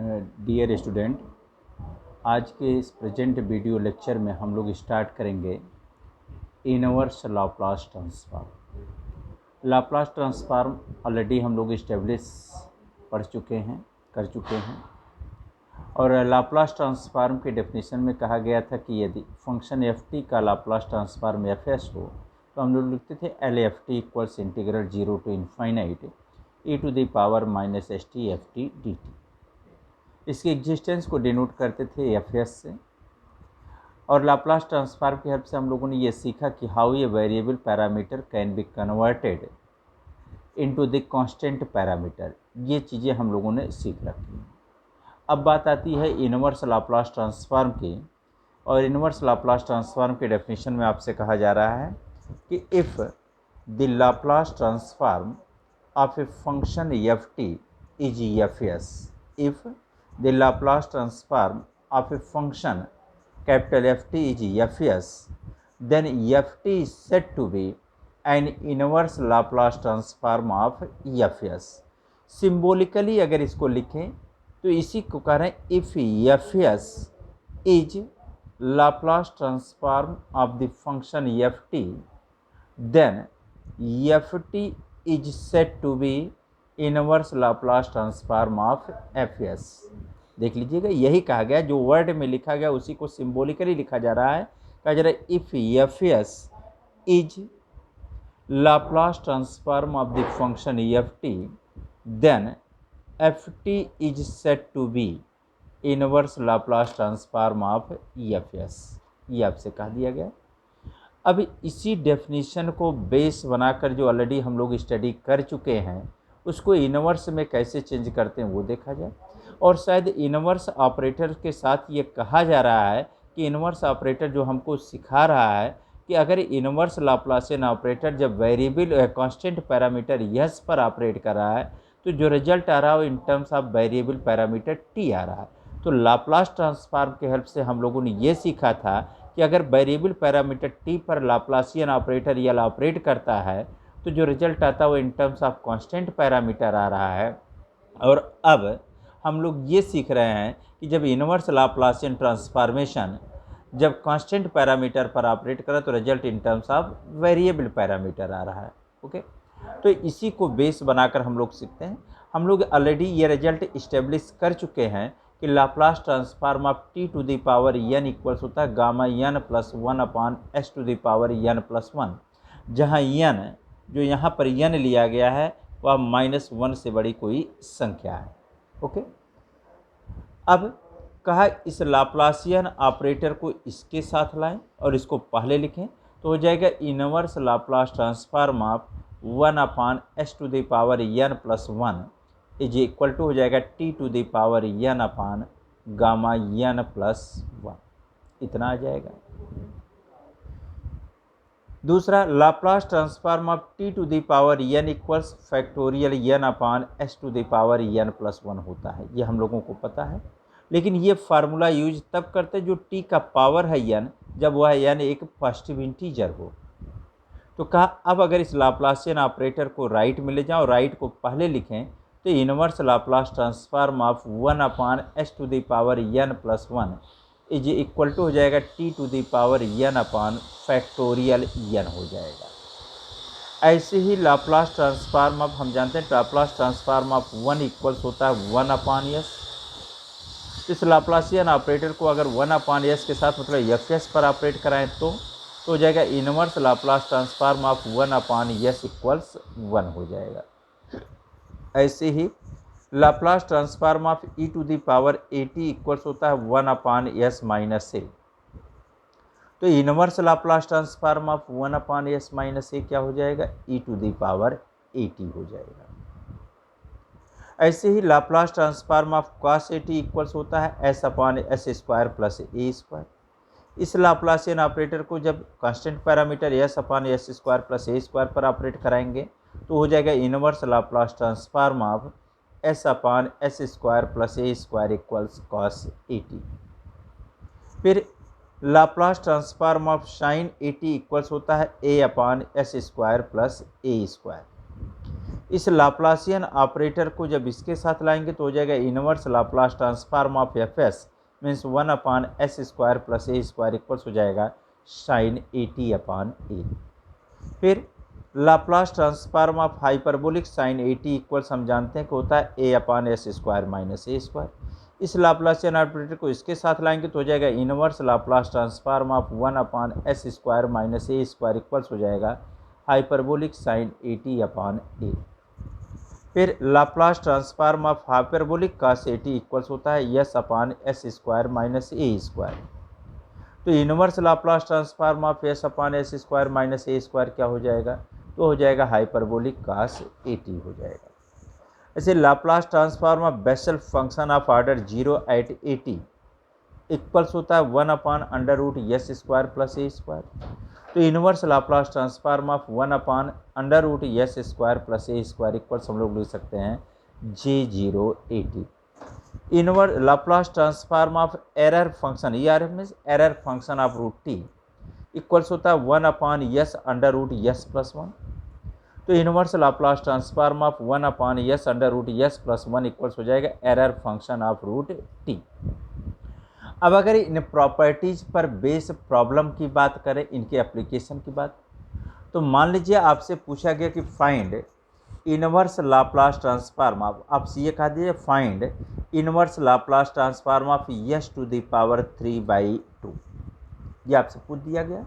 Dear student, आज के इस प्रेजेंट वीडियो लेक्चर में हम लोग स्टार्ट करेंगे inverse Laplace transform. Laplace transform already हम लोग इस्टेब्लिश कर चुके हैं और लाप्लास ट्रांसफॉर्म के डेफिनेशन में कहा गया था कि यदि फंक्शन एफ टी का लाप्लास ट्रांसफॉर्म एफ एस हो तो हम लोग लिखते थे L F T equals integral 0 to infinite e to the power minus S T F T D T. इसकी एग्जिस्टेंस को डिनोट करते थे एफ एस से। और लाप्लास ट्रांसफॉर्म की हेल्प से हम लोगों ने ये सीखा कि how a variable parameter can be converted into the constant parameter. ये चीज़ें हम लोगों ने सीख रखी हैं। अब बात आती है इनवर्स लाप्लास ट्रांसफॉर्म की, और इनवर्स लाप्लास ट्रांसफॉर्म के डेफिनेशन में आपसे कहा जा रहा है कि if the Laplace transform of a function F T is F S, if the Laplace transform of a function capital Ft is Fs, then Ft is said to be an inverse Laplace transform of Fs। Symbolically अगर इसको लिखें तो इसी को कह रहे हैं if Fs is Laplace transform of the function Ft, then Ft is said to be inverse Laplace transform of F S. देख लीजिएगा, यही कहा गया, जो वर्ड में लिखा गया उसी को सिम्बोलिकली लिखा जा रहा है। कहा जा रहा है if F S is Laplace transform of the function F T, then F T is said to be inverse Laplace transform of F S. ये आपसे कह दिया गया। अब इसी डेफिनेशन को बेस बनाकर जो ऑलरेडी हम लोग स्टडी कर चुके हैं उसको इनवर्स में कैसे चेंज करते हैं वो देखा जाए। और शायद इनवर्स ऑपरेटर के साथ ये कहा जा रहा है कि इनवर्स ऑपरेटर जो हमको सिखा रहा है कि अगर इनवर्स लाप्लासियन ऑपरेटर जब वेरिएबल कांस्टेंट पैरामीटर यस पर ऑपरेट कर रहा है तो जो रिजल्ट आ रहा है वो in terms of variable parameter T आ रहा है। तो लाप्लास ट्रांसफॉर्म के हेल्प से हम लोगों ने ये सीखा था कि अगर वेरिएबल पैरामीटर टी पर लाप्लासियन ऑपरेटर यल ऑपरेट करता है तो जो रिजल्ट आता है वो in terms of constant parameter आ रहा है। और अब हम लोग ये सीख रहे हैं कि जब इनवर्स लाप्लासियन ट्रांसफॉर्मेशन जब कांस्टेंट पैरामीटर पर ऑपरेट करे तो result in terms of variable parameter आ रहा है। ओके, तो इसी को बेस बनाकर हम लोग सीखते हैं। हम लोग ऑलरेडी ये रिजल्ट इस्टेब्लिश कर चुके हैं कि Laplace transform of T to the power N equals होता है gamma N plus 1/s to the power N plus 1, जहाँ एन जो यहाँ पर एन लिया गया है वह -1 से बड़ी कोई संख्या है। ओके, अब कहा इस लाप्लासियन ऑपरेटर को इसके साथ लाएं और इसको पहले लिखें तो हो जाएगा inverse Laplace transform of 1/s to the power N plus 1 is equal to हो जाएगा t to the power n upon gamma N plus 1। इतना आ जाएगा। दूसरा, Laplace transform of T to the power N equals factorial n upon s to the power N plus 1 होता है। ये हम लोगों को पता है, लेकिन ये फार्मूला यूज तब करते हैं जो टी का पावर है एन, जब वह एन एक पॉजिटिव इंटीजर हो। तो कहा अब अगर इस लाप्लासियन ऑपरेटर को राइट में ले जाओ, राइट को पहले लिखें तो inverse Laplace transform of 1/s to the power N plus 1 is equal to हो जाएगा t to the power n upon factorial n हो जाएगा। ऐसे ही लाप्लास ट्रांसफॉर्म ऑफ हम जानते हैं लाप्लास ट्रांसफॉर्म ऑफ 1 इक्वल्स होता है 1/s। इस लाप्लासियन ऑपरेटर को अगर 1/s के साथ मतलब एफ एस पर ऑपरेट कराएं तो हो जाएगा inverse Laplace transform of 1/s equals 1 हो जाएगा। ऐसे ही Laplace transform of E to the power A T equals होता है 1/s माइनस ए। तो inverse Laplace transform of 1/s minus A क्या हो जाएगा, E to the power A T हो जाएगा। ऐसे ही Laplace transform of cos A T equals होता है s/s square plus A square. इस लाप्लासियन ऑपरेटर को जब constant parameter s/s square plus A square पर ऑपरेट कराएंगे तो हो जाएगा inverse Laplace transform of s/s square plus A square equals cos A T. फिर Laplace transform of sine A T equals होता है a/s square plus A square. इस Laplacian operator को जब इसके साथ लाएंगे तो हो जाएगा inverse Laplace transform of F S means 1/s² plus a² equals हो जाएगा sin 80/a। फिर Laplace transform of hyperbolic sin 80 equals हम जानते हैं कि होता है a/s² माइनस a²। इस लाप्लासियन ऑपरेटर को इसके साथ लाएंगे तो हो जाएगा inverse Laplace transform of 1/s² minus a² equals हो जाएगा हाइपरबोलिक sin 80/a। फिर Laplace transform of hyperbolic cos 80 equals होता है s/s² माइनस a²। तो inverse Laplace transform of s/s² minus a² क्या हो जाएगा? तो हो जाएगा हाइपरबोलिक cos 80 हो जाएगा। ऐसे Laplace transform of Bessel function of order 0 at 80 equals होता है 1/√s² प्लस a²। तो inverse Laplace transform of 1/√s² plus a² equals हम लोग लिख सकते हैं J080। Inverse Laplace transform of error function means error function of √t equals होता है 1/s√s प्लस 1। तो inverse Laplace transform of 1/s√s plus 1 equals हो जाएगा एरर फंक्शन ऑफ √t। अब अगर इन प्रॉपर्टीज पर बेस प्रॉब्लम की बात करें, इनके एप्लीकेशन की बात, तो मान लीजिए आपसे पूछा गया कि find inverse Laplace transform of, आप ये कह दीजिए find inverse Laplace transform of s⁴/2। ये आपसे पूछ दिया गया।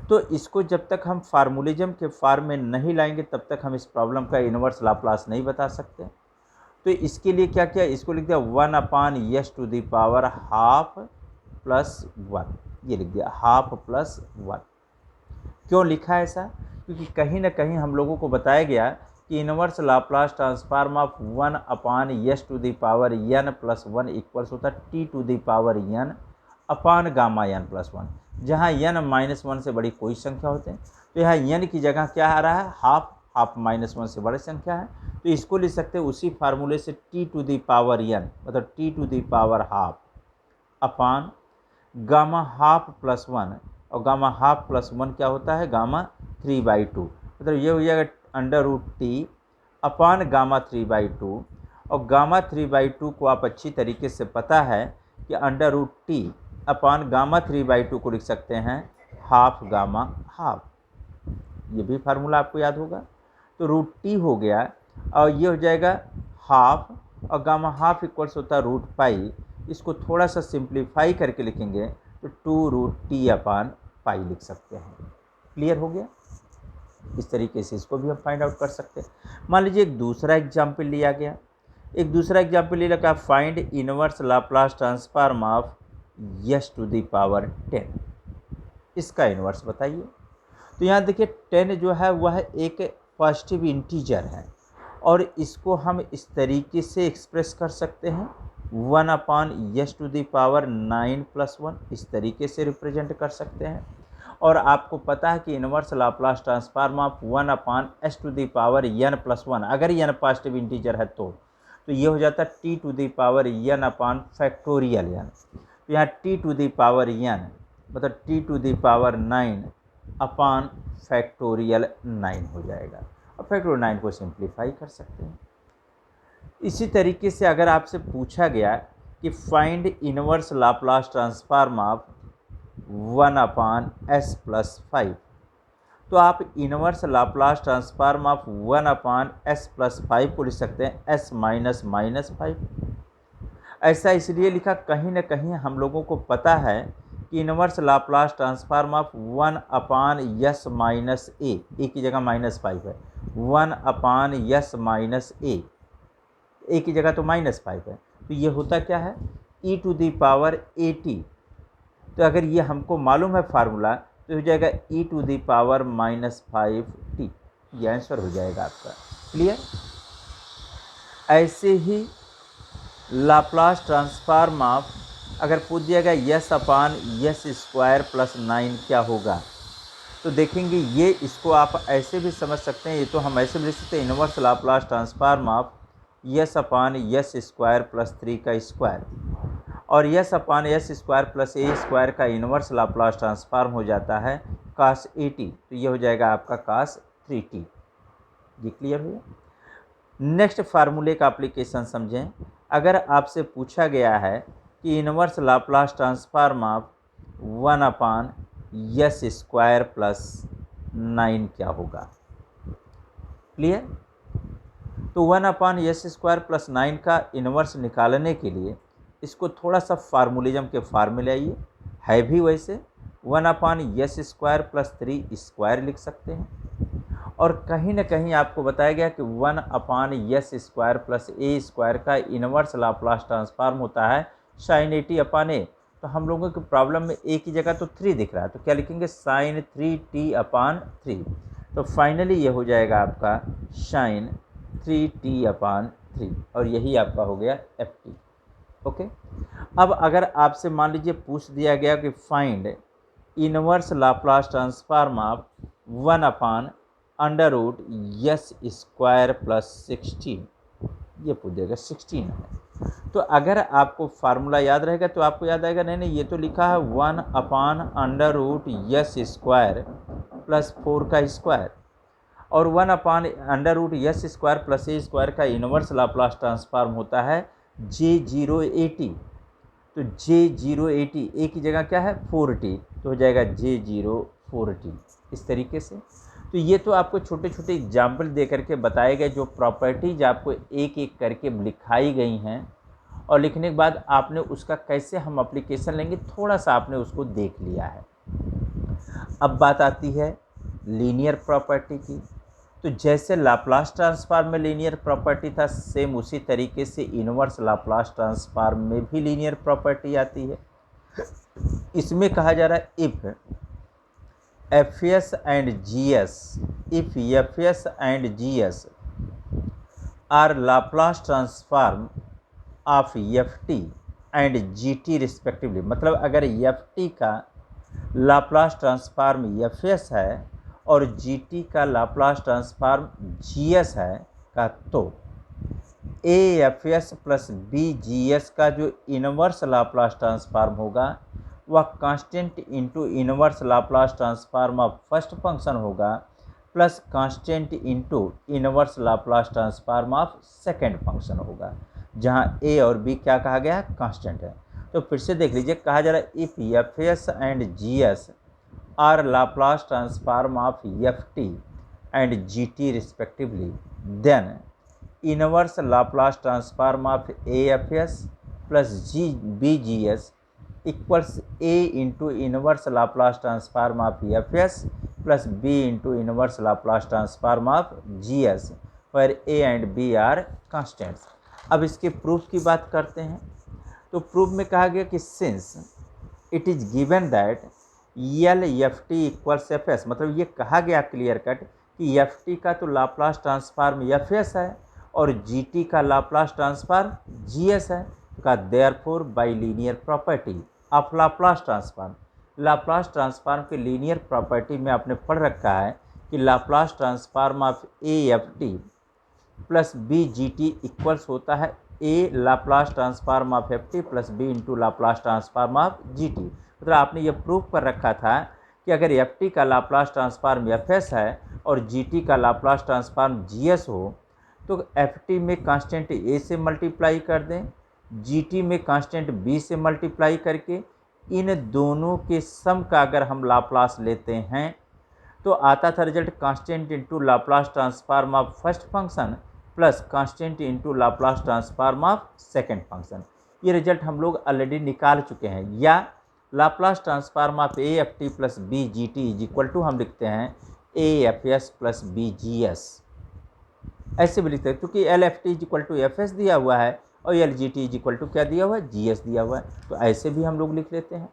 तो इसको जब तक हम फार्मूलिज्म के फॉर्म में नहीं लाएंगे तब तक हम इस प्रॉब्लम का इनवर्स लाप्लास नहीं बता सकते। तो इसके लिए क्या किया, इसको लिख दिया 1/s⁴½ प्लस 1, ये लिख दिया ½ प्लस 1। क्यों लिखा ऐसा? क्योंकि कहीं ना कहीं हम लोगों को बताया गया कि inverse Laplace transform of 1/s⁴n plus 1 equals होता है t⁴n अपान गामा n प्लस 1, जहाँ n -1 से बड़ी कोई संख्या होते हैं। तो यहाँ n की जगह क्या आ रहा है? ½ -1 से बड़ी संख्या है, तो इसको लिख सकते हैं उसी फार्मूले से t⁴n मतलब t⁴½ अपान गामा ½ प्लस 1, और गामा ½ प्लस 1 क्या होता है? गामा 3/2, मतलब ये हो जाएगा √t अपान गामा 3/2। और गामा 3/2 को आप अच्छी तरीके से पता है कि √t अपान गामा 3/2 को लिख सकते हैं ½ गामा ½ ये भी फार्मूला आपको याद होगा। तो √t हो गया और ये हो जाएगा ½ और गामा ½ इक्वल्स होता है √π। इसको थोड़ा सा सिंप्लीफाई करके लिखेंगे तो 2√t/π लिख सकते हैं। क्लियर हो गया? इस तरीके से इसको भी हम फाइंड आउट कर सकते हैं। मान लीजिए एक दूसरा एग्जाम्पल लिया गया, एक दूसरा एग्जाम्पल ले लगा find inverse Laplace transform of s⁴10। इसका इनवर्स बताइए। तो यहाँ देखिए 10 जो है वह एक पॉजिटिव इंटीजर है और इसको हम इस तरीके से एक्सप्रेस कर सकते हैं 1/s⁴9 प्लस 1, इस तरीके से रिप्रेजेंट कर सकते हैं। और आपको पता है कि inverse Laplace transform of 1/s⁴n plus 1, अगर n पॉजिटिव इंटीजर है तो ये हो जाता है t⁴n/n। तो यहाँ t⁴n मतलब t⁴9/9 हो जाएगा और फैक्टोरियल 9 को सिंप्लीफाई कर सकते हैं। इसी तरीके से अगर आपसे पूछा गया कि find inverse Laplace transform of 1/s+5, तो आप inverse Laplace transform of 1/s+5 को लिख सकते हैं s-5। ऐसा इसलिए लिखा, कहीं ना कहीं हम लोगों को पता है कि inverse Laplace transform of 1/s - a की जगह -5 है, 1/s - a की जगह तो -5 है, तो ये होता क्या है? e⁴at। तो अगर ये हमको मालूम है फार्मूला तो हो जाएगा e⁻⁻5t, ये आंसर हो जाएगा आपका। क्लियर? ऐसे ही लाप्लास ट्रांसफॉर्म ऑफ अगर पूछ दिया गया s/s² प्लस 9 क्या होगा, तो देखेंगे ये इसको आप ऐसे भी समझ सकते हैं, ये तो हम ऐसे भी लिख सकते हैं inverse Laplace transform of s/s² plus 3 का स्क्वायर, और s/s² प्लस a² का इनवर्स लाप्लास ट्रांसफॉर्म हो जाता है cos 80, तो ये हो जाएगा आपका cos 3t। ये क्लियर हुआ? नेक्स्ट फार्मूले का एप्लीकेशन समझें। अगर आपसे पूछा गया है कि inverse Laplace transform of 1/s² plus 9 क्या होगा। क्लियर। तो 1/s² प्लस 9 का इनवर्स निकालने के लिए इसको थोड़ा सा फार्मूलिज्म के फार्मूले आइए, है भी वैसे 1/s² प्लस 3² लिख सकते हैं। और कहीं ना कहीं आपको बताया गया कि 1/s² प्लस a² का इनवर्स लाप्लास ट्रांसफॉर्म होता है sin 80/a। तो हम लोगों की प्रॉब्लम में a की जगह तो 3 दिख रहा है, तो क्या लिखेंगे sin 3t/3। तो फाइनली ये हो जाएगा आपका sin 3t/3 और यही आपका हो गया ft। ओके। अब अगर आपसे मान लीजिए पूछ दिया गया कि find inverse Laplace transform of 1/√s² plus 16, ये पूछ देगा 16 है। तो अगर आपको फार्मूला याद रहेगा तो आपको याद आएगा नहीं ये तो लिखा है 1/√s² प्लस 4 का स्क्वायर, और 1/√s² प्लस a² का इनवर्स लाप्लास ट्रांसफॉर्म होता है J080। तो J080 a की जगह क्या है 4t, तो हो जाएगा J040 इस तरीके से। तो ये तो आपको छोटे छोटे एग्जाम्पल दे करके बताए गए जो प्रॉपर्टीज आपको एक एक करके लिखाई गई हैं, और लिखने के बाद आपने उसका कैसे हम एप्लीकेशन लेंगे थोड़ा सा आपने उसको देख लिया है। अब बात आती है लीनियर प्रॉपर्टी की। तो जैसे लाप्लास ट्रांसफॉर्म में लीनियर प्रॉपर्टी था, सेम उसी तरीके से इनवर्स लाप्लास ट्रांसफॉर्म में भी लीनियर प्रॉपर्टी आती है। इसमें कहा जा रहा है if fs and gs are Laplace transform of ft and gt respectively, मतलब अगर ft का लाप्लास ट्रांसफॉर्म fs है और gt का लाप्लास ट्रांसफॉर्म gs है का, तो afs प्लस bgs का जो इनवर्स लाप्लास ट्रांसफॉर्म होगा वह constant into inverse Laplace transform of first function होगा plus constant into inverse Laplace transform of second function होगा, जहां a और b क्या कहा गया कांस्टेंट है। तो फिर से देख लीजिए, कहा जा रहा है if fs and gs are Laplace transform of ft and gt respectively, then inverse Laplace transform of afs plus bgs equals a into inverse Laplace transform of fs plus b into inverse Laplace transform of gs, where a and b are constants. अब इसके proof की बात करते हैं। तो proof में कहा गया कि since it is given that ft equals fs, मतलब ये कहा गया क्लियर कट कि ft का तो लाप्लास ट्रांसफॉर्म fs है और gt का लाप्लास ट्रांसफॉर्म gs है, का therefore by linear property of Laplace transform के लीनियर प्रॉपर्टी में आपने पढ़ रखा है कि Laplace transform of AFT plus BGT equals होता है A Laplace transform of FT plus B into Laplace transform of GT। मतलब आपने ये प्रूफ कर रखा था कि अगर FT का लाप्लास ट्रांसफॉर्म FS है और GT का लाप्लास ट्रांसफॉर्म GS हो तो FT में कांस्टेंट A से मल्टीप्लाई कर दें, GT में कांस्टेंट B से मल्टीप्लाई करके इन दोनों के सम का अगर हम लाप्लास लेते हैं तो आता था result constant into Laplace transform of first function plus constant into Laplace transform of second function. ये रिजल्ट हम लोग ऑलरेडी निकाल चुके हैं। या Laplace transform of AFT plus BGT is equal to हम लिखते हैं AFS प्लस BGS, ऐसे भी लिखते हैं क्योंकि LFT is equal to FS दिया हुआ है और LGT इज इक्वल टू क्या दिया हुआ है GS दिया हुआ है, तो ऐसे भी हम लोग लिख लेते हैं।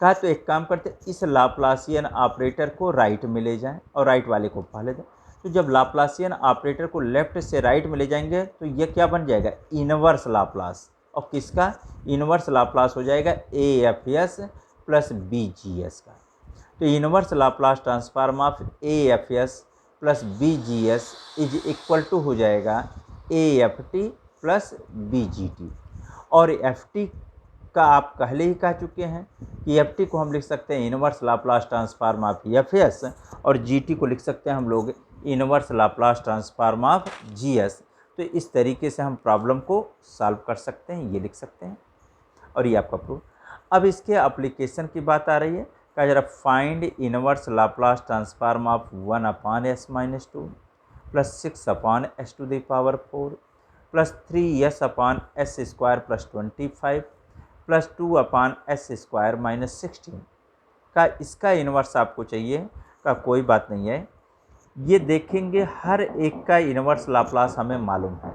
कहा तो एक काम करते हैं, इस लाप्लासियन ऑपरेटर को राइट में ले जाएं और राइट वाले को पहले दें। तो जब लाप्लासियन ऑपरेटर को लेफ्ट से राइट में ले जाएंगे तो ये क्या बन जाएगा इनवर्स लाप्लास, और किसका इनवर्स लाप्लास हो जाएगा AFS प्लस BGS का। तो inverse Laplace transform of AFS plus BGS is equal to हो जाएगा AFT प्लस BGT। और FT का आप पहले ही कह चुके हैं कि FT को हम लिख सकते हैं inverse Laplace transform of FS और GT को लिख सकते हैं हम लोग inverse Laplace transform of GS। तो इस तरीके से हम प्रॉब्लम को सॉल्व कर सकते हैं, ये लिख सकते हैं और ये आपका प्रूफ। अब इसके एप्लीकेशन की बात आ रही है, क्या जरा find inverse Laplace transform of 1/s-2 plus 6/s⁴ plus 3s/s² plus 25 plus 2/s² - 16 का इसका इन्वर्स आपको चाहिए। का कोई बात नहीं है, ये देखेंगे हर एक का इन्वर्स लाप्लास हमें मालूम है,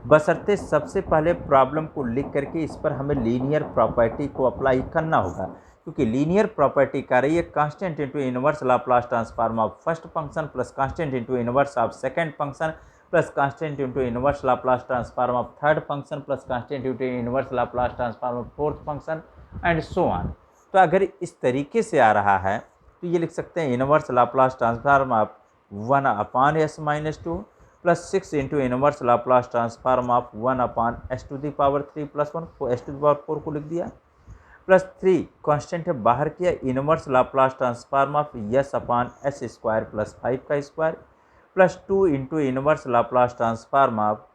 बशर्ते सबसे पहले प्रॉब्लम को लिख करके इस पर हमें लीनियर प्रॉपर्टी को अप्लाई करना होगा, क्योंकि लीनियर प्रॉपर्टी कह रही है constant into inverse Laplace transform of first function plus constant into inverse of second function plus constant into inverse Laplace transform of third function plus constant into inverse Laplace transform of fourth function and so on. तो अगर इस तरीके से आ रहा है तो ये लिख सकते हैं inverse Laplace transform of 1/s-2 plus 6 into inverse Laplace transform of 1/s⁴ plus 1 s⁴ को लिख दिया प्लस 3 कांस्टेंट है बाहर किया, inverse Laplace transform of s/s² plus 5 का square plus 2 into inverse Laplace transform of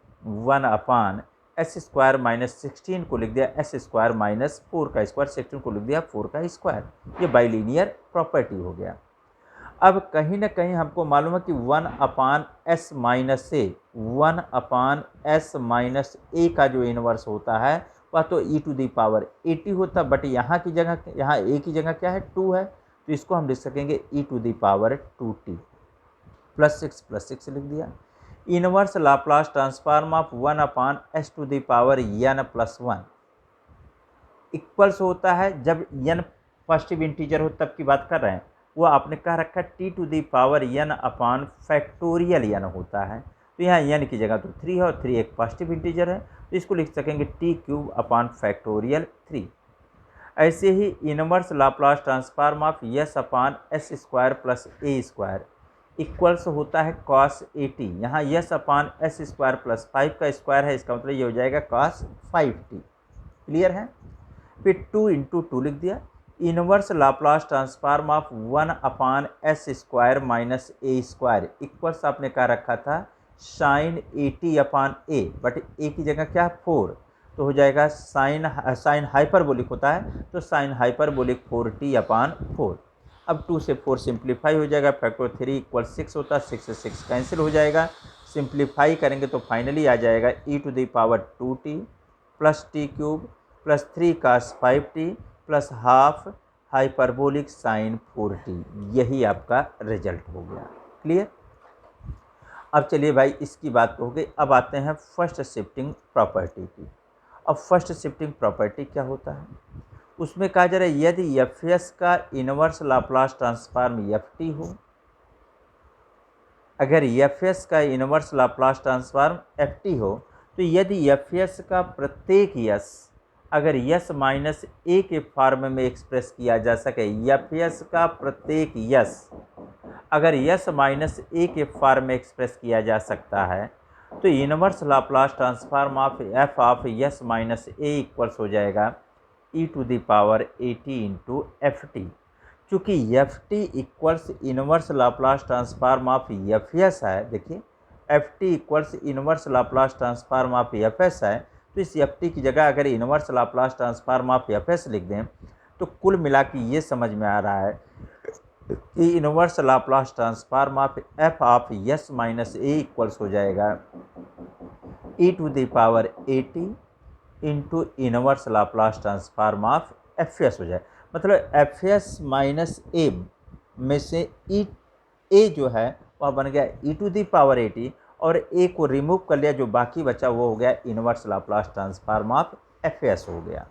1/s² - 16 को लिख दिया s² - 4 का स्क्वायर, 16 को लिख दिया 4 का स्क्वायर। ये बाइलीनियर प्रॉपर्टी हो गया। अब कहीं ना कहीं हमको मालूम है कि 1/s-a का जो इन्वर्स होता है वह तो e⁻80 होता, बट यहाँ की जगह, यहाँ a की जगह क्या है 2 है, तो इसको हम लिख सकेंगे e⁻2t प्लस 6 लिख दिया। Inverse Laplace transform of 1/s⁴n plus 1 equals होता है, जब n पॉजिटिव इंटीजर हो तब की बात कर रहे हैं, वो आपने कह रखा t⁻n/n होता है, तो यहाँ n की जगह तो 3 है और 3 एक पॉजिटिव इंटीजर है, तो इसको लिख सकेंगे t³ 3। ऐसे ही inverse Laplace transform of s/s² plus a² equals होता है cos 80। यहाँ s/s² प्लस 5 का स्क्वायर है, इसका मतलब ये हो जाएगा cos 5t। क्लियर है? फिर 2 इंटू 2 लिख दिया। Inverse Laplace transform of 1/s² minus a² equals आपने कहा रखा था sin 80/a, बट a की जगह क्या है 4, तो हो जाएगा साइन हाइपरबोलिक होता है, तो साइन हाइपरबोलिक 4t/4। अब 2 से 4 सिंप्लीफाई हो जाएगा, फैक्टर 3 = 6 होता है, 6 से 6 कैंसिल हो जाएगा। सिंप्लीफाई करेंगे तो फाइनली आ जाएगा e⁻2t plus t³ plus 3 cos 5t plus half hyperbolic sine 4t। यही आपका रिजल्ट हो गया। क्लियर? अब चलिए भाई, इसकी बात हो गई, अब आते हैं फर्स्ट शिफ्टिंग प्रॉपर्टी की। अब फर्स्ट शिफ्टिंग प्रॉपर्टी क्या होता है, उसमें कहा जा रहा है यदि Fs का इनवर्स लाप्लास ट्रांसफॉर्म ft हो, अगर Fs का इनवर्स लाप्लास ट्रांसफॉर्म ft हो, तो यदि Fs का प्रत्येक s अगर s माइनस a के फॉर्म में एक्सप्रेस किया जा सके, Fs का प्रत्येक s अगर s माइनस a के फॉर्म में एक्सप्रेस किया जा सकता है, तो inverse Laplace transform of f of s minus a equals हो जाएगा e⁻80 इंटू ft। चूँकि ft equals inverse Laplace transform of Fs है, देखिए ft equals inverse Laplace transform of Fs है, तो इस ft की जगह अगर inverse Laplace transform of Fs लिख दें, तो कुल मिला के ये समझ में आ रहा है कि inverse Laplace transform of f of s minus a equals हो जाएगा e⁻80 into inverse Laplace transform of Fs हो जाए। मतलब Fs माइनस a में से a जो है वह बन गया e⁻80 और a को रिमूव कर लिया, जो बाकी बचा वो हो गया inverse Laplace transform of Fs हो गया।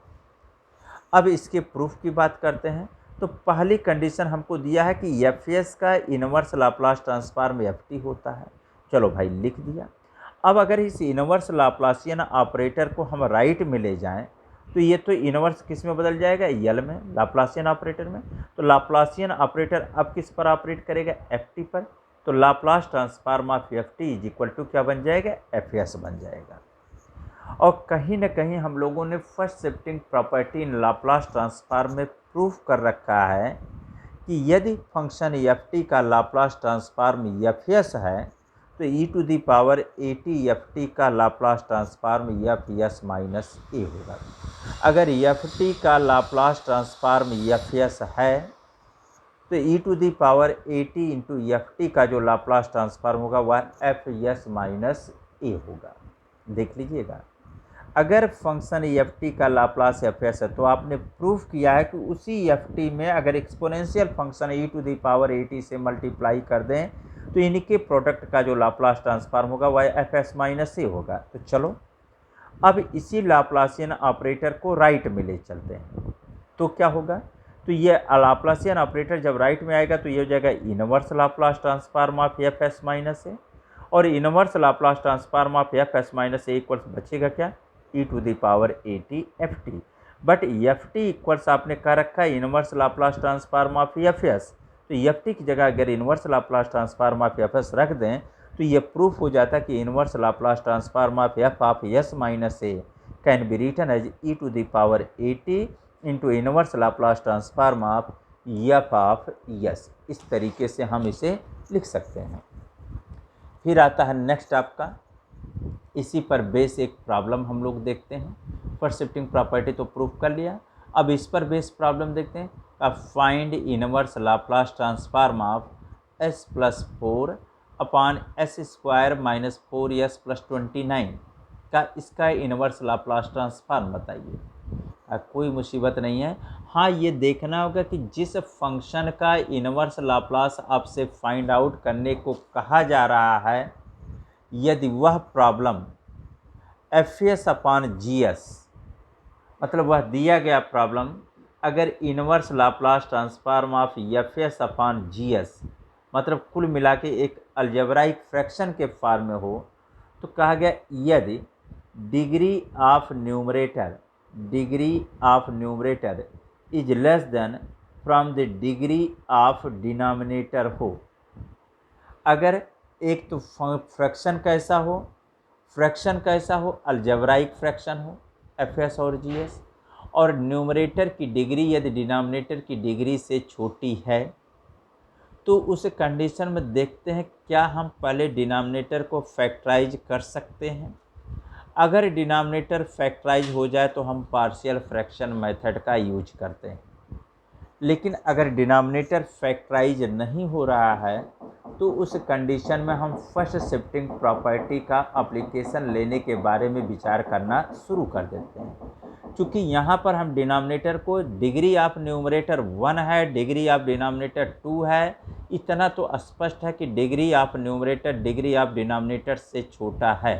अब इसके प्रूफ की बात करते हैं। तो पहली कंडीशन हमको दिया है कि Fs का इनवर्स लाप्लास ट्रांसफॉर्म ft होता है, चलो भाई लिख दिया। अब अगर इस इनवर्स लाप्लासियन ऑपरेटर को हम राइट में ले जाएं, तो ये तो इनवर्स किस में बदल जाएगा, यल में, लाप्लासियन ऑपरेटर में। तो लाप्लासियन ऑपरेटर अब किस पर ऑपरेट करेगा, ft पर, तो Laplace transform of ft is equal to क्या बन जाएगा, Fs बन जाएगा। और कहीं ना कहीं हम लोगों ने फर्स्ट शिफ्टिंग प्रॉपर्टी इन लाप्लास ट्रांसफॉर्म में प्रूफ कर रखा है कि यदि फंक्शन एफ टी का लाप्लास ट्रांसफॉर्म एफ एस है तो E to the power A T F T का Laplace transform F S minus A होगा। अगर एफ टी का लाप्लास ट्रांसफॉर्म एफ एस है तो E to the power A T into F T का जो लाप्लास ट्रांसफॉर्म होगा वह एफ एस माइनस ए होगा। देख लीजिएगा, अगर फंक्शन एफ टी का लाप्लास एफ एस है तो आपने प्रूफ किया है कि उसी एफ टी में अगर exponential function e to the power A t से मल्टीप्लाई कर दें तो इनके प्रोडक्ट का जो लाप्लास ट्रांसफॉर्म होगा वह एफ एस माइनस ए होगा। तो चलो अब इसी लाप्लासियन ऑपरेटर को राइट में ले चलते हैं। तो क्या होगा, तो ये लाप्लासियन ऑपरेटर जब राइट में आएगा तो ये हो जाएगा inverse Laplace transform of F S minus A, और inverse Laplace transform of F S minus A equals बचेगा क्या, E to the power A T F T. But F T equals आपने कह रखा है inverse Laplace transform of F S, तो F T की जगह अगर inverse Laplace transform of F S रख दें तो ये प्रूफ हो जाता है कि inverse Laplace transform of s minus a can be written as e to the power A T into inverse Laplace transform of s. इस तरीके से हम इसे लिख सकते हैं। फिर आता है नेक्स्ट आपका, इसी पर बेस एक प्रॉब्लम हम लोग देखते हैं। फर्स्ट शिफ्टिंग प्रॉपर्टी तो प्रूफ कर लिया, अब इस पर बेस प्रॉब्लम देखते हैं। अब find inverse Laplace transform of S plus 4 upon S square minus 4s plus 29 का इसका इनवर्स लाप्लास ट्रांसफॉर्म बताइए। कोई मुसीबत नहीं है, हाँ ये देखना होगा कि जिस फंक्शन का इनवर्स लाप्लास आपसे फाइंड आउट करने को कहा जा रहा है यदि वह problem F S upon G S, मतलब वह दिया गया प्रॉब्लम अगर inverse Laplace transform of F S upon G S मतलब कुल मिला के एक अलजेब्राइक फ्रैक्शन के फॉर्म में हो, तो कहा गया यदि degree of numerator is less then from the degree of denominator हो। अगर एक तो फ्रैक्शन कैसा हो अलजेब्राइक फ्रैक्शन हो एफ एस और जी एस, और न्यूमरेटर की डिग्री यदि डिनोमिनेटर की डिग्री से छोटी है, तो उस कंडीशन में देखते हैं क्या हम पहले डिनोमिनेटर को फैक्टराइज कर सकते हैं। अगर डिनोमिनेटर फैक्टराइज हो जाए तो हम पार्शियल फ्रैक्शन मेथड का यूज करते हैं, लेकिन अगर डिनोमिनेटर फैक्टराइज नहीं हो रहा है तो उस कंडीशन में हम फर्स्ट शिफ्टिंग प्रॉपर्टी का एप्लीकेशन लेने के बारे में विचार करना शुरू कर देते हैं। चूँकि यहाँ पर हम डिनोमिनेटर को डिग्री ऑफ न्यूमरेटर 1 है, डिग्री ऑफ डिनोमिनेटर 2 है, इतना तो स्पष्ट है कि degree of numerator degree of denominator से छोटा है।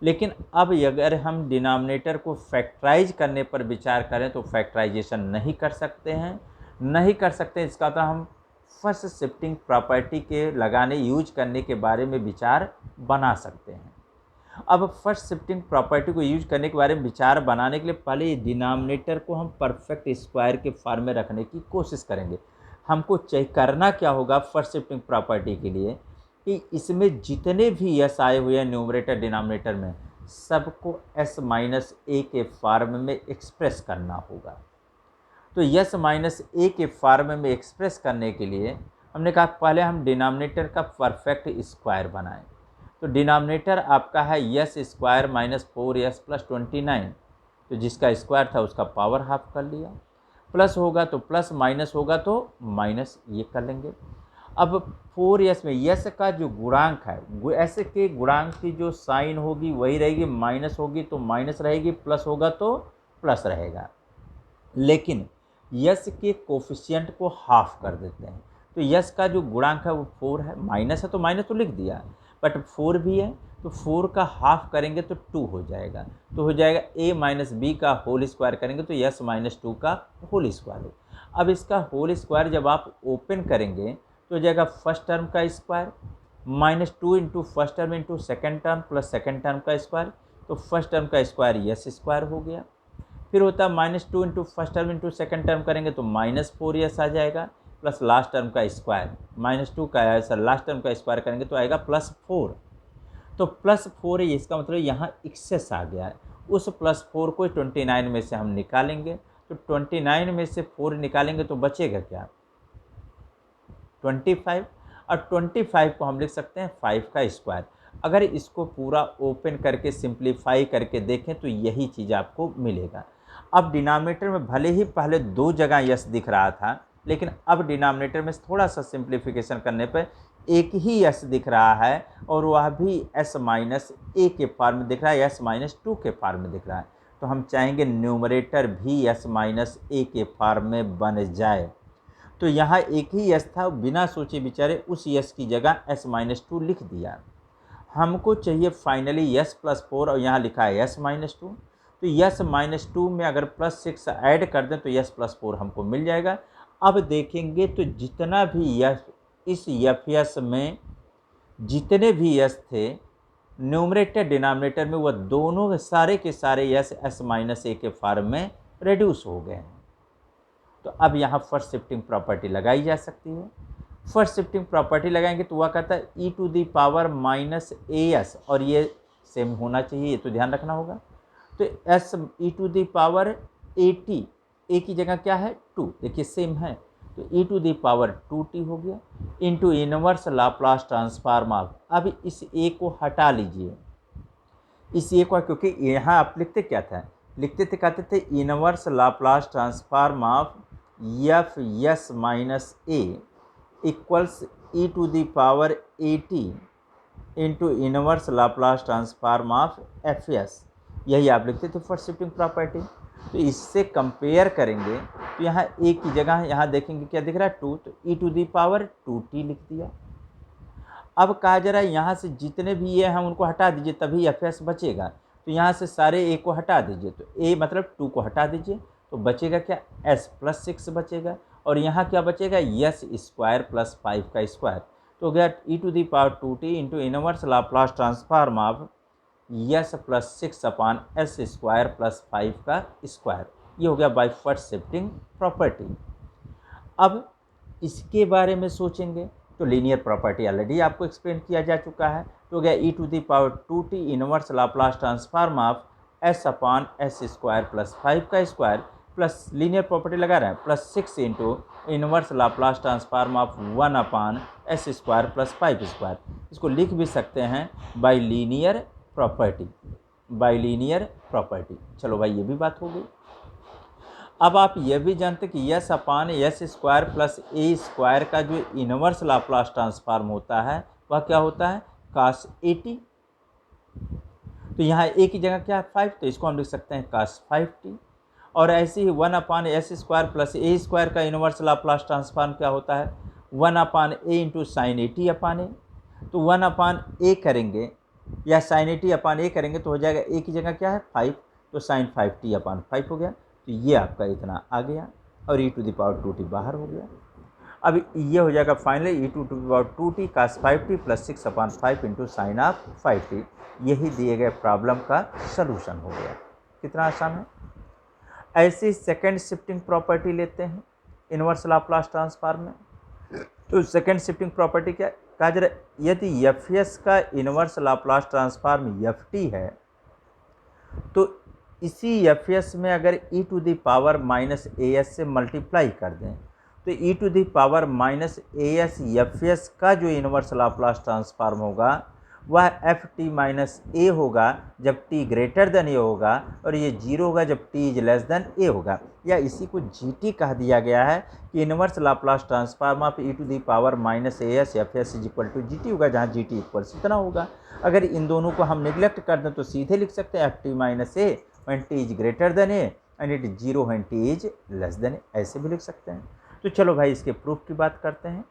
लेकिन अब अगर हम डिनोमिनेटर को फैक्टराइज करने पर विचार करें तो फैक्टराइजेशन नहीं कर सकते हैं, इसका मतलब हम फर्स्ट शिफ्टिंग प्रॉपर्टी के यूज करने के बारे में विचार बना सकते हैं। अब फर्स्ट शिफ्टिंग प्रॉपर्टी को यूज करने के बारे में विचार बनाने के लिए पहले डिनोमिनेटर को हम परफेक्ट स्क्वायर के फॉर्म में रखने की कोशिश करेंगे। हमको चेक करना क्या होगा फर्स्ट शिफ्टिंग प्रॉपर्टी के लिए कि इसमें जितने भी एस आए हुए हैं न्यूमरेटर डिनोमिनेटर में सबको एस माइनस ए के फॉर्म में एक्सप्रेस करना होगा। तो एस माइनस ए के फॉर्म में एक्सप्रेस करने के लिए हमने कहा पहले हम डिनोमिनेटर का परफेक्ट स्क्वायर बनाएं। तो डिनोमिनेटर आपका है S square minus 4s plus 29, तो जिसका स्क्वायर था उसका पावर हाफ कर लिया, प्लस होगा तो प्लस, माइनस होगा तो माइनस, ये कर लेंगे। अब 4s में यस का जो गुणांक है एस के गुणांक की जो साइन होगी वही रहेगी, माइनस होगी तो माइनस रहेगी, प्लस होगा तो प्लस रहेगा। लेकिन यस के कोफिशिएंट को हाफ कर देते हैं, तो यस का जो गुणांक है वो 4 है, माइनस है तो माइनस तो लिख दिया, बट 4 भी है तो 4 का हाफ करेंगे तो 2 हो जाएगा, तो हो जाएगा a माइनस बी का होल स्क्वायर करेंगे तो यस माइनस 2 का होल स्क्वायर। अब इसका होल स्क्वायर जब आप ओपन करेंगे तो हो जाएगा फर्स्ट टर्म का square minus 2 into first term into second term plus second term का स्क्वायर, तो फर्स्ट टर्म का स्क्वायर यस स्क्वायर हो गया। फिर होता है minus 2 into first term into second term करेंगे तो माइनस 4s आ जाएगा, प्लस लास्ट टर्म का स्क्वायर माइनस 2 का ऐसा लास्ट टर्म का स्क्वायर करेंगे तो आएगा प्लस 4। तो प्लस 4 है, इसका मतलब यहाँ एक्सेस आ गया है। उस प्लस 4 को 29 में से हम निकालेंगे, तो 29 में से 4 निकालेंगे तो बचेगा क्या, 25 और 25 को हम लिख सकते हैं 5 का स्क्वायर। अगर इसको पूरा ओपन करके सिंप्लीफाई करके देखें तो यही चीज़ आपको मिलेगा। अब डिनोमिनेटर में भले ही पहले 2 जगह यस दिख रहा था, लेकिन अब डिनोमिनेटर में थोड़ा सा सिंप्लीफिकेशन करने पर एक ही यस दिख रहा है और वह भी एस माइनस ए के फॉर्म में दिख रहा है, एस माइनस 2 के फॉर्म में दिख रहा है। तो हम चाहेंगे न्यूमरेटर भी एस माइनस ए के फॉर्म में बन जाए। तो यहाँ एक ही यस था, बिना सोचे विचारे उस यस की जगह एस माइनस 2 लिख दिया। हमको चाहिए फाइनली यस प्लस 4 और यहाँ लिखा है यस माइनस 2। तो यस माइनस 2 में अगर प्लस 6 ऐड कर दें तो यस प्लस 4 हमको मिल जाएगा। अब देखेंगे तो जितना भी यस इस एफ यस में जितने भी यस थे न्यूमरेटर डिनोमिनेटर में, वह दोनों सारे के सारे यस एस माइनस ए के फॉर्म में रिड्यूस हो गए हैं। तो अब यहाँ फर्स्ट शिफ्टिंग प्रॉपर्टी लगाई जा सकती है। फर्स्ट शिफ्टिंग प्रॉपर्टी लगाएंगे तो वह कहता है E to the power minus A S, और ये सेम होना चाहिए, ये तो ध्यान रखना होगा। तो S E to the power A T, A की जगह क्या है 2, देखिए सेम है, तो E to the power 2t हो गया into inverse Laplace transform of. अब इस ए को हटा लीजिए, इस ए को, क्योंकि यहाँ आप लिखते क्या था, लिखते थे कहते थे inverse Laplace transform of F S minus A equals e to the power A T into inverse Laplace transform of F s, यही आप लिखते थे फर्स्ट शिफ्टिंग प्रॉपर्टी। तो इससे कंपेयर करेंगे तो यहाँ ए की जगह यहाँ देखेंगे क्या दिख रहा है 2, तो E to the power 2t लिख दिया। अब कहा जा रहा है यहाँ से जितने भी ये हैं उनको हटा दीजिए तभी एफ एस बचेगा। तो यहाँ से सारे ए को हटा दीजिए, तो ए मतलब 2 को हटा दीजिए तो बचेगा क्या एस प्लस 6 बचेगा, और यहाँ क्या बचेगा यस स्क्वायर प्लस 5 का स्क्वायर। तो हो गया E to the power 2t into inverse Laplace transform of S plus 6 upon S square plus 5 का स्क्वायर। ये हो गया बाय फर्स्ट शिफ्टिंग प्रॉपर्टी। अब इसके बारे में सोचेंगे तो लीनियर प्रॉपर्टी ऑलरेडी आपको एक्सप्लेन किया जा चुका है। तो हो गया E to the power 2t inverse Laplace transform of S upon S square plus 5 का स्क्वायर, प्लस लीनियर प्रॉपर्टी लगा रहे हैं plus 6 into inverse Laplace transform of 1 upon S square plus 5 square. इसको लिख भी सकते हैं by linear property, by linear property. चलो भाई ये भी बात हो गई। अब आप ये भी जानते कि yes upon S square plus A square का जो इनवर्स लाप्लास ट्रांसफॉर्म होता है वह क्या होता है कास 80। तो यहाँ ए की जगह क्या है 5, तो इसको हम लिख सकते हैं कास 5t। और ऐसे ही 1 अपान S square plus A square का इनवर्स लाप्लास ट्रांसफॉर्म क्या होता है 1 अपान ए इंटू साइन 80 अपान ए। तो 1 अपान ए करेंगे या साइन 80 अपान ए करेंगे तो हो जाएगा ए की जगह क्या है 5, तो साइन 5t अपान 5 हो गया। तो ये आपका इतना आ गया और ई टू द पावर 2t बाहर हो गया। अब ये हो जाएगा finally e to the power 2t cos 5t plus 6 upon 5 into sine of 5t। यही दिए गए प्रॉब्लम का सलूशन हो गया। कितना आसान है। ऐसी सेकेंड शिफ्टिंग प्रॉपर्टी लेते हैं इनवर्स लाप्लास ट्रांसफॉर्म में। तो सेकेंड शिफ्टिंग प्रॉपर्टी क्या कहा जा रहा है, यदि एफ एस का inverse Laplace transform F T है तो इसी एफ एस में अगर E to the power minus A S से मल्टीप्लाई कर दें तो E to the power minus A S F S का जो इनवर्स लाप्लास ट्रांसफॉर्म होगा वह एफ टी माइनस ए होगा जब टी ग्रेटर देन ए होगा, और ये 0 होगा जब टी इज लेस देन ए होगा। या इसी को जी टी कह दिया गया है कि inverse Laplace transform of E to the power minus A S F S is equal to g t होगा, जहाँ जी टी इक्वल्स इतना होगा। अगर इन दोनों को हम निगलेक्ट कर दें तो सीधे लिख सकते हैं F T minus A when T is greater than A and it is 0 when T is less than A, ऐसे भी लिख सकते हैं। तो चलो भाई इसके प्रूफ की बात करते हैं।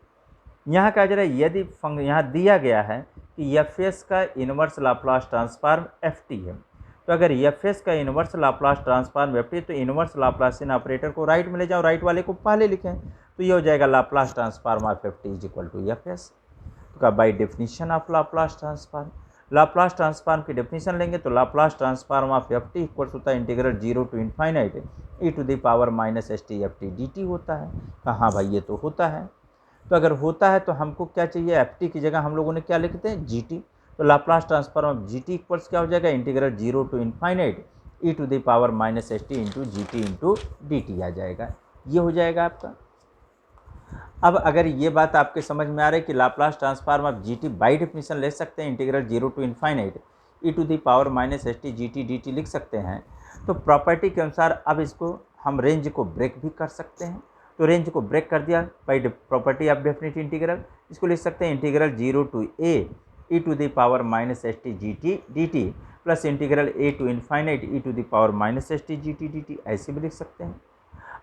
यहाँ कहा जा रहा है यदि यहाँ दिया गया है कि एफ एस का inverse Laplace transform F T है, तो अगर एफ एस का inverse Laplace transform F T तो इनवर्स लाप्लासियन ऑपरेटर को राइट में ले जाओ, राइट वाले को पहले लिखें, तो ये हो जाएगा Laplace transform of F T is equal to F S. तो by definition of Laplace transform, Laplace transform की डेफिनीशन लेंगे तो Laplace transform of F T equals होता है integral 0 to infinite E to the power minus S T F T D T होता है। हाँ भाई ये तो होता है। तो अगर होता है तो हमको क्या चाहिए एफ टी की जगह हम लोगों ने क्या लिखते हैं जी टी। तो Laplace transform of G T equals क्या हो जाएगा integral 0 to infinite E to the power minus S T into G T into D T आ जाएगा। ये हो जाएगा आपका। अब अगर ये बात आपके समझ में आ रही है कि लाप्लास ट्रांसफॉर्म आप जी टी बाई डेफिनेशन ले सकते हैं, integral 0 to infinite E to the power minus S t g t D t लिख सकते हैं, तो प्रॉपर्टी के अनुसार अब इसको हम रेंज को ब्रेक भी कर सकते हैं। तो रेंज को ब्रेक कर दिया by property of definite integral, इसको लिख सकते हैं integral 0 to a e to the power minus S t g t D t plus integral a to infinite E to the power minus S t g t D t, ऐसे भी लिख सकते हैं।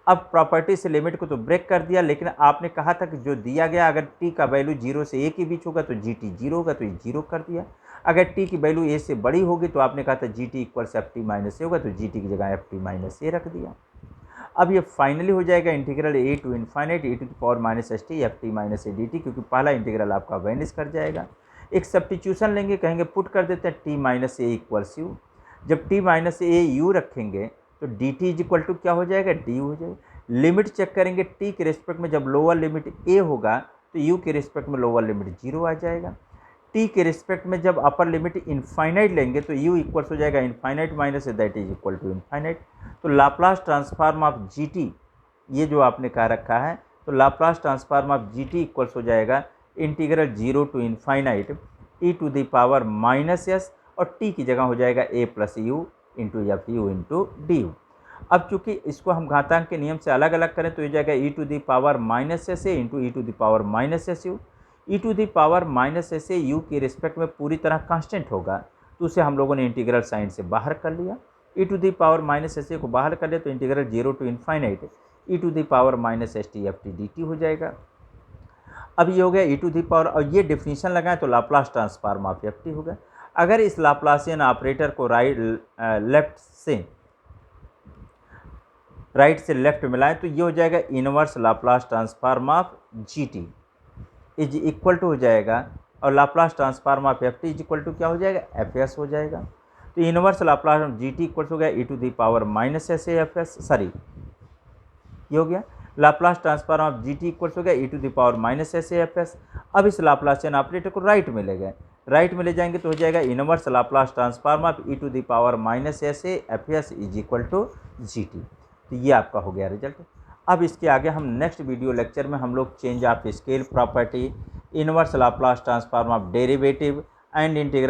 अब प्रॉपर्टी से limit को तो break कर दिया, लेकिन आपने कहा था कि जो दिया गया अगर टी का वैल्यू 0 से ए के बीच होगा तो जी टी 0 होगा, तो ये 0 कर दिया। अगर टी की वैल्यू ए से बड़ी होगी तो आपने कहा था जी टी इक्वल से एफ टी माइनस ए होगा, तो जी टी की जगह एफ टी माइनस ए रख दिया। अब ये फाइनली हो जाएगा integral a to infinite E to the power minus S T F T minus a d t, क्योंकि पहला इंटीग्रल आपका वैनिश कर जाएगा। एक सब्स्टिट्यूशन लेंगे, कहेंगे पुट कर देते हैं टी माइनस ए इक्वल्स यू। जब टी माइनस ए यू रखेंगे तो d t is equal to क्या हो जाएगा, डी हो जाएगा। लिमिट चेक करेंगे, टी के रिस्पेक्ट में जब लोअर लिमिट ए होगा तो यू के रिस्पेक्ट में लोअर लिमिट 0 आ जाएगा। टी के रिस्पेक्ट में जब अपर लिमिट इनफाइनाइट लेंगे तो यू इक्वल्स हो जाएगा infinite minus that is equal to infinite. तो Laplace transform of G T, ये जो आपने कहा रखा है, तो Laplace transform of G T equals हो जाएगा integral 0 to infinite E to the power minus S, और टी की जगह हो जाएगा A plus U into F U into D U. अब चूंकि इसको हम घातांक के नियम से अलग अलग करें तो ये जाएगा E to the power minus S A into E to the power minus S U. E to the power minus S A U के रिस्पेक्ट में पूरी तरह कांस्टेंट होगा, तो उसे हम लोगों ने इंटीग्रल साइन से बाहर कर लिया। E to the power minus S A को बाहर कर लिया तो integral 0 to infinite E to the power minus S T F T D T हो जाएगा। अब ये हो गया ई टू द पावर, और ये डिफिनीशन लगाएं तो Laplace transform of F T हो गया। अगर इस लाप्लासियन ऑपरेटर को राइट से लेफ्ट मिलाएं तो ये हो जाएगा inverse Laplace transform of G T is equal to हो जाएगा, और Laplace transform of F T is equal to क्या हो जाएगा, एफ एस हो जाएगा। तो inverse Laplace of G T equal हो गया E to the power minus S A F S, sorry ये हो गया Laplace transform of G T equal हो गया E to the power minus S A F S. अब इस Laplacian operator को राइट में ले गए, राइट में ले जाएंगे तो हो जाएगा inverse Laplace transform of E to the power minus S A F S is equal to g T. तो ये आपका हो गया रिजल्ट। अब इसके आगे हम नेक्स्ट वीडियो लेक्चर में हम लोग change of scale property, inverse Laplace transform of derivative and integral